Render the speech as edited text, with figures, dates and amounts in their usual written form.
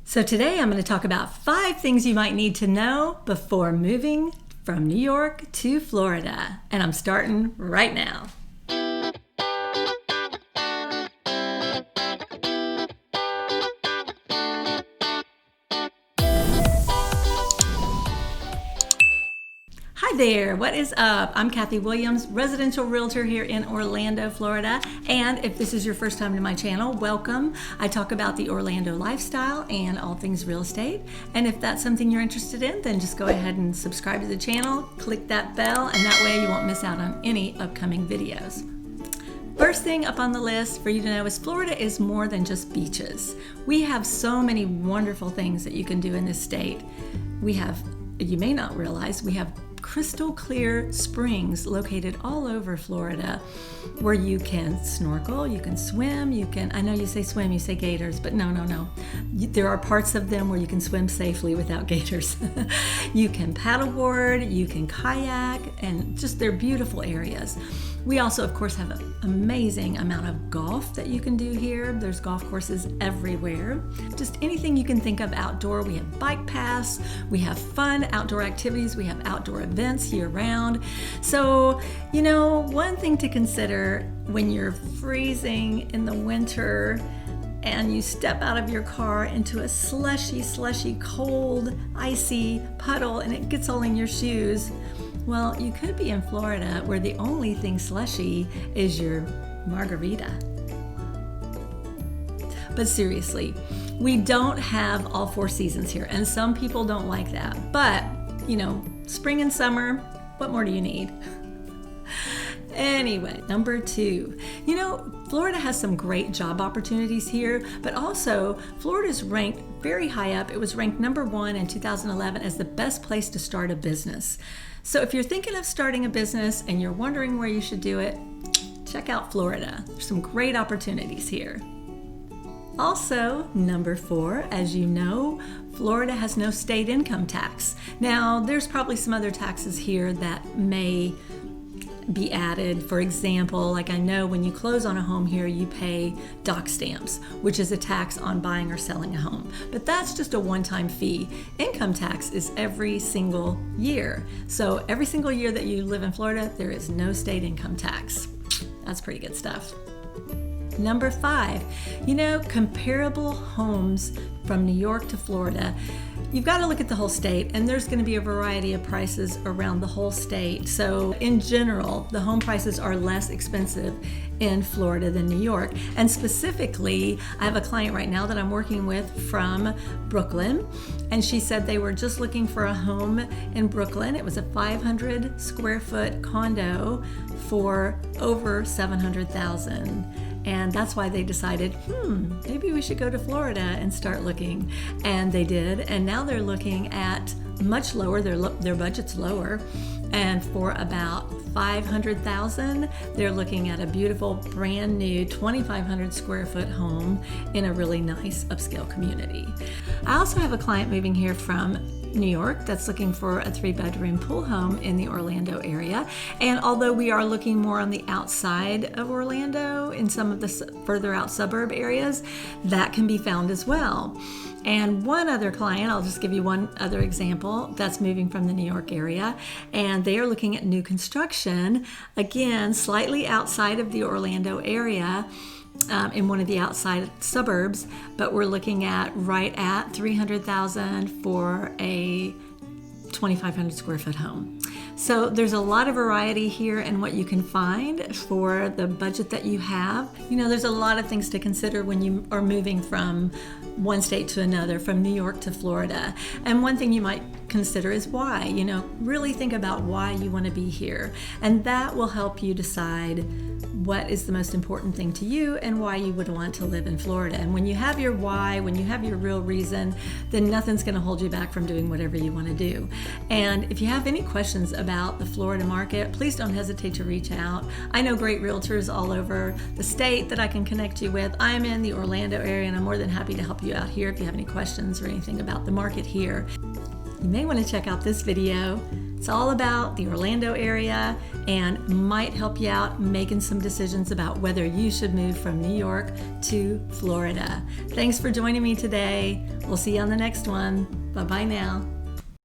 So today I'm going to talk about 5 things you might need to know before moving from New York to Florida. And I'm starting right now. Hi there, what is up? I'm Kathy Williams, residential realtor here in Orlando, Florida. And if this is your first time to my channel, welcome. I talk about the Orlando lifestyle and all things real estate. And if that's something you're interested in, then just go ahead and subscribe to the channel, click that bell, and that way you won't miss out on any upcoming videos. First thing up on the list for you to know is Florida is more than just beaches. We have so many wonderful things that you can do in this state. You may not realize, we have crystal clear springs located all over Florida where you can snorkel, you can swim, I know you say swim, you say gators, but no. There are parts of them where you can swim safely without gators. You can paddleboard, you can kayak, and just they're beautiful areas. We also, of course, have an amazing amount of golf that you can do here. There's golf courses everywhere. Just anything you can think of outdoor. We have bike paths, we have fun outdoor activities, we have outdoor events year-round. So, one thing to consider when you're freezing in the winter and you step out of your car into a slushy, cold, icy puddle and it gets all in your shoes. Well, you could be in Florida where the only thing slushy is your margarita. But seriously, we don't have all 4 seasons here, and some people don't like that. But, spring and summer, what more do you need? Anyway, number 2, Florida has some great job opportunities here, but also Florida's ranked very high up. It was ranked number 1 in 2011 as the best place to start a business. So if you're thinking of starting a business and you're wondering where you should do it, check out Florida. There's some great opportunities here. Also, number 4, as you know, Florida has no state income tax. Now, there's probably some other taxes here that may be added. For example, like I know when you close on a home here, you pay dock stamps, which is a tax on buying or selling a home. But that's just a one-time fee. Income tax is every single year. So every single year that you live in Florida, there is no state income tax. That's pretty good stuff. Number 5, comparable homes from New York to Florida. You've got to look at the whole state, and there's going to be a variety of prices around the whole state. So in general, the home prices are less expensive in Florida than New York. And specifically, I have a client right now that I'm working with from Brooklyn, and she said they were just looking for a home in Brooklyn. It was a 500 square foot condo for over $700,000. And that's why they decided, maybe we should go to Florida and start looking. And they did. And now they're looking at much lower, their budget's lower. And for about $500,000, they're looking at a beautiful brand new 2,500 square foot home in a really nice upscale community. I also have a client moving here from New York that's looking for a 3-bedroom pool home in the Orlando area. And although we are looking more on the outside of Orlando in some of the further out suburb areas, that can be found as well. And one other client, I'll just give you one other example, that's moving from the New York area, and they are looking at new construction, again, slightly outside of the Orlando area, in one of the outside suburbs, but we're looking at right at $300,000 for a 2,500 square foot home. So there's a lot of variety here in what you can find for the budget that you have. There's a lot of things to consider when you are moving from one state to another, from New York to Florida. And one thing you might consider is why. Really think about why you want to be here. And that will help you decide what is the most important thing to you and why you would want to live in Florida. And when you have your why, when you have your real reason, then nothing's going to hold you back from doing whatever you want to do. And if you have any questions about the Florida market, please don't hesitate to reach out. I know great realtors all over the state that I can connect you with. I'm in the Orlando area, and I'm more than happy to help you out here if you have any questions or anything about the market here. you may want to check out this video. It's all about the Orlando area and might help you out making some decisions about whether you should move from New York to Florida. Thanks for joining me today. We'll see you on the next one. Bye-bye now.